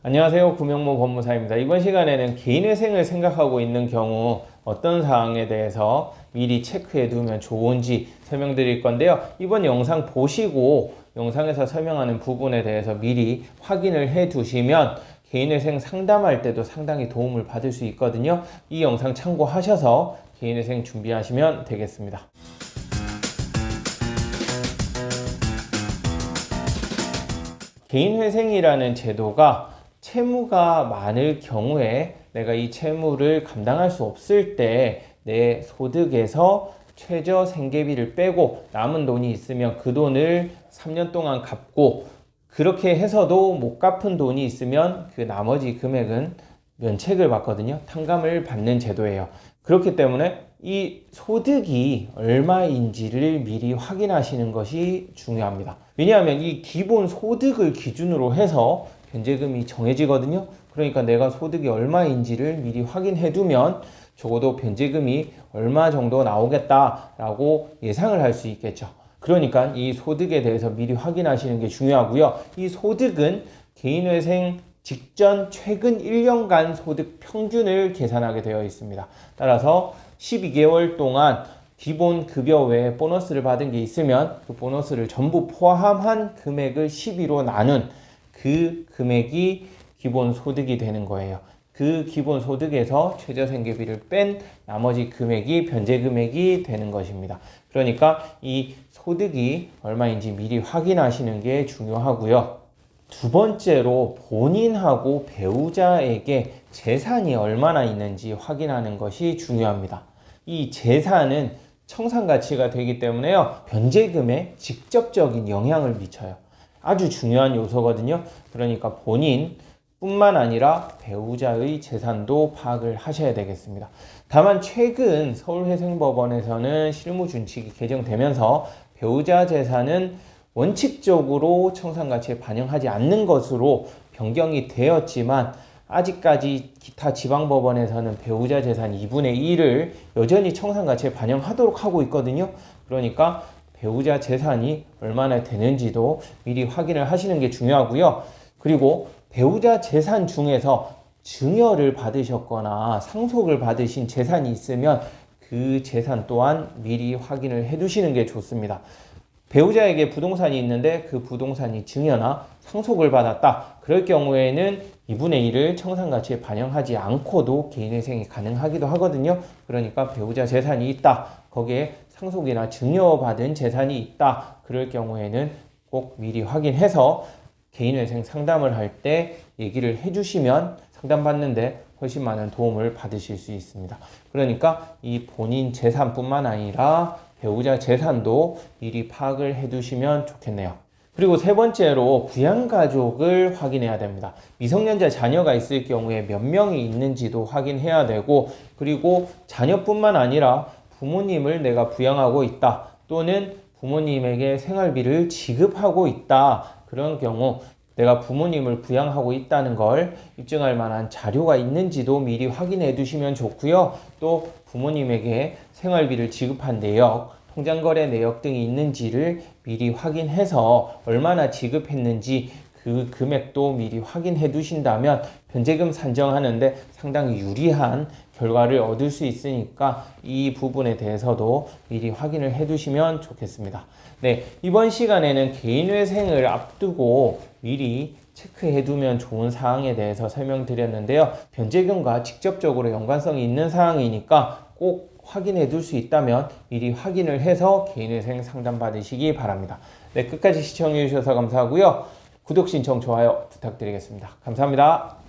안녕하세요. 구명모 법무사입니다. 이번 시간에는 개인회생을 생각하고 있는 경우 어떤 사항에 대해서 미리 체크해 두면 좋은지 설명드릴 건데요. 이번 영상 보시고 영상에서 설명하는 부분에 대해서 미리 확인을 해 두시면 개인회생 상담할 때도 상당히 도움을 받을 수 있거든요. 이 영상 참고하셔서 개인회생 준비하시면 되겠습니다. 개인회생이라는 제도가 채무가 많을 경우에 내가 이 채무를 감당할 수 없을 때 내 소득에서 최저 생계비를 빼고 남은 돈이 있으면 그 돈을 3년 동안 갚고, 그렇게 해서도 못 갚은 돈이 있으면 그 나머지 금액은 면책을 받거든요. 탕감을 받는 제도예요. 그렇기 때문에 이 소득이 얼마인지를 미리 확인하시는 것이 중요합니다. 왜냐하면 이 기본 소득을 기준으로 해서 변제금이 정해지거든요. 그러니까 내가 소득이 얼마인지를 미리 확인해 두면 적어도 변제금이 얼마 정도 나오겠다라고 예상을 할 수 있겠죠. 그러니까 이 소득에 대해서 미리 확인하시는 게 중요하고요. 이 소득은 개인회생 직전 최근 1년간 소득 평균을 계산하게 되어 있습니다. 따라서 12개월 동안 기본 급여 외에 보너스를 받은 게 있으면 그 보너스를 전부 포함한 금액을 12로 나눈 그 금액이 기본 소득이 되는 거예요. 그 기본 소득에서 최저생계비를 뺀 나머지 금액이 변제금액이 되는 것입니다. 그러니까 이 소득이 얼마인지 미리 확인하시는 게 중요하고요. 두 번째로 본인하고 배우자에게 재산이 얼마나 있는지 확인하는 것이 중요합니다. 이 재산은 청산가치가 되기 때문에요, 변제금에 직접적인 영향을 미쳐요. 아주 중요한 요소거든요. 그러니까 본인 뿐만 아니라 배우자의 재산도 파악을 하셔야 되겠습니다. 다만 최근 서울회생법원에서는 실무준칙이 개정되면서 배우자 재산은 원칙적으로 청산가치에 반영하지 않는 것으로 변경이 되었지만, 아직까지 기타 지방법원에서는 배우자 재산 2분의 1을 여전히 청산가치에 반영하도록 하고 있거든요. 그러니까 배우자 재산이 얼마나 되는지도 미리 확인을 하시는 게 중요하고요. 그리고 배우자 재산 중에서 증여를 받으셨거나 상속을 받으신 재산이 있으면 그 재산 또한 미리 확인을 해 두시는 게 좋습니다. 배우자에게 부동산이 있는데 그 부동산이 증여나 상속을 받았다. 그럴 경우에는 2분의 1을 청산가치에 반영하지 않고도 개인회생이 가능하기도 하거든요. 그러니까 배우자 재산이 있다, 거기에 상속이나 증여받은 재산이 있다, 그럴 경우에는 꼭 미리 확인해서 개인회생 상담을 할 때 얘기를 해주시면 상담받는데 훨씬 많은 도움을 받으실 수 있습니다. 그러니까 이 본인 재산뿐만 아니라 배우자 재산도 미리 파악을 해두시면 좋겠네요. 그리고 세 번째로 부양가족을 확인해야 됩니다. 미성년자 자녀가 있을 경우에 몇 명이 있는지도 확인해야 되고, 그리고 자녀뿐만 아니라 부모님을 내가 부양하고 있다, 또는 부모님에게 생활비를 지급하고 있다, 그런 경우 내가 부모님을 부양하고 있다는 걸 입증할 만한 자료가 있는지도 미리 확인해 두시면 좋고요. 또 부모님에게 생활비를 지급한 내역, 통장거래 내역 등이 있는지를 미리 확인해서 얼마나 지급했는지 그 금액도 미리 확인해 두신다면 변제금 산정하는데 상당히 유리한 결과를 얻을 수 있으니까 이 부분에 대해서도 미리 확인을 해 두시면 좋겠습니다. 네, 이번 시간에는 개인회생을 앞두고 미리 체크해 두면 좋은 사항에 대해서 설명드렸는데요. 변제금과 직접적으로 연관성이 있는 사항이니까 꼭 확인해 둘 수 있다면 미리 확인을 해서 개인회생 상담 받으시기 바랍니다. 네, 끝까지 시청해 주셔서 감사하고요. 구독, 신청, 좋아요 부탁드리겠습니다. 감사합니다.